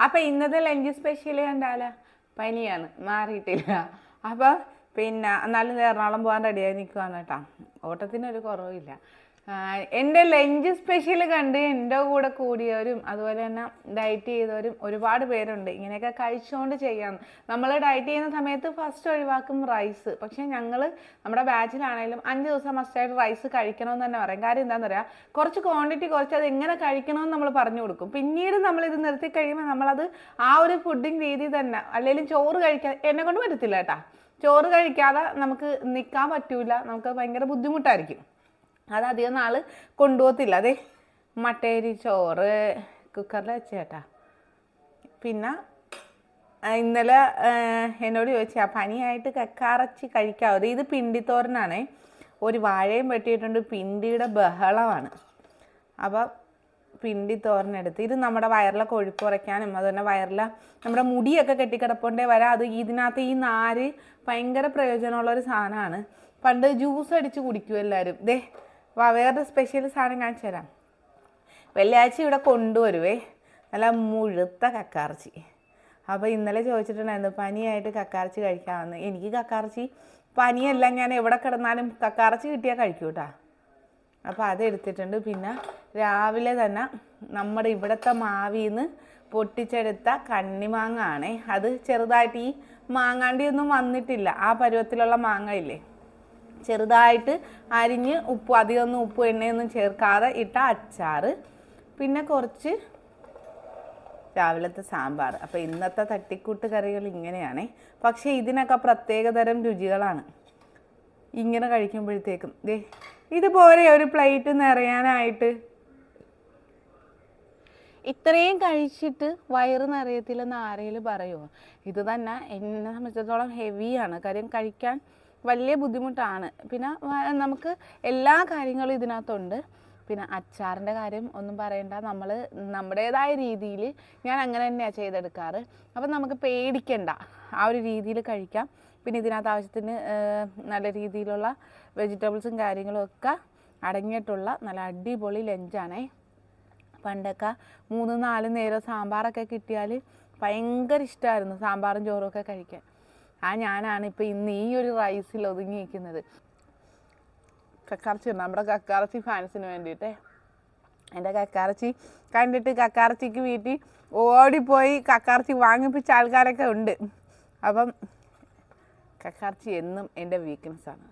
അപ്പം ഇന്നത്തെ lunch special കണ്ടാലോ പനിയാണ്, മാറിയിട്ടില്ല. അപ്പോൾ പിന്നെ എന്നാലും എറണാകുളം പോകാൻ റെഡിയായി നിൽക്കുകയാണ് കേട്ടോ. ഓട്ടത്തിനൊരു കുറവില്ല. എൻ്റെ ലഞ്ച് സ്പെഷ്യൽ കണ്ട് എൻ്റെ കൂടെ കൂടിയവരും അതുപോലെ തന്നെ ഡയറ്റ് ചെയ്തവരും ഒരുപാട് പേരുണ്ട്. ഇങ്ങനെയൊക്കെ കഴിച്ചുകൊണ്ട് ചെയ്യാം. നമ്മൾ ഡയറ്റ് ചെയ്യുന്ന സമയത്ത് ഫസ്റ്റ് ഒഴിവാക്കും റൈസ്. പക്ഷേ ഞങ്ങൾ നമ്മുടെ ബാച്ചിലാണെങ്കിലും 5 ദിവസം മസ്റ്റായിട്ട് റൈസ് കഴിക്കണമെന്ന് തന്നെ പറയും. കാര്യം എന്താണെന്ന് പറയാം, കുറച്ച് ക്വാണ്ടിറ്റി കുറച്ച് അത് എങ്ങനെ കഴിക്കണമെന്ന് നമ്മൾ പറഞ്ഞു കൊടുക്കും. പിന്നീട് നമ്മളിത് നിർത്തി കഴിയുമ്പോൾ നമ്മളത് ആ ഒരു ഫുഡിങ് രീതി തന്നെ, അല്ലെങ്കിൽ ചോറ് കഴിക്കാൻ എന്നെ കൊണ്ട് പറ്റത്തില്ല കേട്ടോ. ചോറ് കഴിക്കാതെ നമുക്ക് നിൽക്കാൻ പറ്റൂല, നമുക്ക് ഭയങ്കര ബുദ്ധിമുട്ടായിരിക്കും. അത് അധികം നാൾ കൊണ്ടുപോകത്തില്ല. അതെ, മട്ടേരി ചോറ് കുക്കറിൽ വെച്ചേട്ടാ. പിന്നെ ഇന്നലെ എന്നോട് ചോദിച്ചാൽ പനിയായിട്ട് കക്കാറച്ചി കഴിക്കാവോ. ഇത് പിണ്ടിത്തോരനാണേ. ഒരു വാഴയും വെട്ടിയിട്ടുണ്ട്, പിണ്ടിയുടെ ബഹളമാണ്. അപ്പം പിണ്ടിത്തോരനെടുത്ത് ഇത് നമ്മുടെ വയറിലെ കൊഴുപ്പ് കുറയ്ക്കാനും അതുപോലെ വയറിലെ നമ്മുടെ മുടിയൊക്കെ കെട്ടിക്കിടപ്പുണ്ടേ വരാം. അത് ഇതിനകത്ത് ഈ നാര് ഭയങ്കര പ്രയോജനമുള്ളൊരു സാധനമാണ്. പണ്ട് ജ്യൂസ് അടിച്ച് കുടിക്കും എല്ലാവരും. വേറൊരു സ്പെഷ്യൽ സാധനം കാണിച്ചു തരാം. വെള്ളിയാഴ്ച ഇവിടെ കൊണ്ടുവരുവേ നല്ല മുഴുത്ത കക്കാർച്ചി. അപ്പോൾ ഇന്നലെ ചോദിച്ചിട്ടുണ്ടായിരുന്നു പനിയായിട്ട് കക്കാർച്ചി കഴിക്കാമെന്ന്. എനിക്ക് കക്കാർച്ചി പനിയല്ല, ഞാൻ എവിടെ കിടന്നാലും കക്കാർച്ചി കിട്ടിയാൽ കഴിക്കൂ കേട്ടോ. അപ്പോൾ അതെടുത്തിട്ടുണ്ട്. പിന്നെ രാവിലെ തന്നെ നമ്മുടെ ഇവിടുത്തെ മാവിൽ നിന്ന് പൊട്ടിച്ചെടുത്ത കണ്ണിമാങ്ങ ആണേ. അത് ചെറുതായിട്ട് ഈ മാങ്ങാണ്ടിയൊന്നും വന്നിട്ടില്ല, ആ പരുവത്തിലുള്ള മാങ്ങ ഇല്ലേ, ചെറുതായിട്ട് അരിഞ്ഞ് അധികമൊന്നും ഉപ്പ് എണ്ണയൊന്നും ചേർക്കാതെ ഇട്ട അച്ചാറ്, പിന്നെ കുറച്ച് രാവിലത്തെ സാമ്പാർ. അപ്പോൾ ഇന്നത്തെ തട്ടിക്കൂട്ട് കറികൾ ഇങ്ങനെയാണേ. പക്ഷേ ഇതിനൊക്കെ പ്രത്യേകതരം രുചികളാണ് ഇങ്ങനെ കഴിക്കുമ്പോഴത്തേക്കും. ഇതുപോലെ ഒരു പ്ലേറ്റ് നിറയാനായിട്ട്. ഇത്രയും കഴിച്ചിട്ട് വയറ് നിറയത്തില്ലെന്ന് ആരെങ്കിലും പറയുമോ? ഇത് തന്നെ എന്നെ സംബന്ധിച്ചിടത്തോളം ഹെവിയാണ്. കാര്യം കഴിക്കാൻ വലിയ ബുദ്ധിമുട്ടാണ്. പിന്നെ നമുക്ക് എല്ലാ കാര്യങ്ങളും ഇതിനകത്തുണ്ട്. പിന്നെ അച്ചാറിൻ്റെ കാര്യം ഒന്നും പറയണ്ട, നമ്മൾ നമ്മുടേതായ രീതിയിൽ ഞാൻ അങ്ങനെ തന്നെയാണ് ചെയ്തെടുക്കാറ്. അപ്പം നമുക്ക് പേടിക്കണ്ട, ആ ഒരു രീതിയിൽ കഴിക്കാം. പിന്നെ ഇതിനകത്ത് ആവശ്യത്തിന് നല്ല രീതിയിലുള്ള വെജിറ്റബിൾസും കാര്യങ്ങളും ഒക്കെ അടങ്ങിയിട്ടുള്ള നല്ല അടിപൊളി ലഞ്ചാണേ. പണ്ടൊക്കെ 3-4 നേരം സാമ്പാറൊക്കെ കിട്ടിയാൽ ഭയങ്കര ഇഷ്ടമായിരുന്നു സാമ്പാറും ചോറും ഒക്കെ കഴിക്കാൻ. ഞാനാണ് ഇപ്പോൾ ഇന്ന് ഈ ഒരു റൈസിൽ ഒതുങ്ങിയിരിക്കുന്നത്. കക്കാറച്ചി നമ്മുടെ കക്കാറച്ചി ഫാൻസിന് വേണ്ടിയിട്ടേ. എൻ്റെ കക്കാറച്ചി കണ്ടിട്ട് കക്കാറച്ചിക്ക് വീട്ടിൽ ഓടിപ്പോയി കക്കാറച്ചി വാങ്ങിപ്പിച്ച ആൾക്കാരൊക്കെ ഉണ്ട്. അപ്പം കക്കാറച്ചി എന്നും എൻ്റെ വീക്ക്നെസ്സാണ്.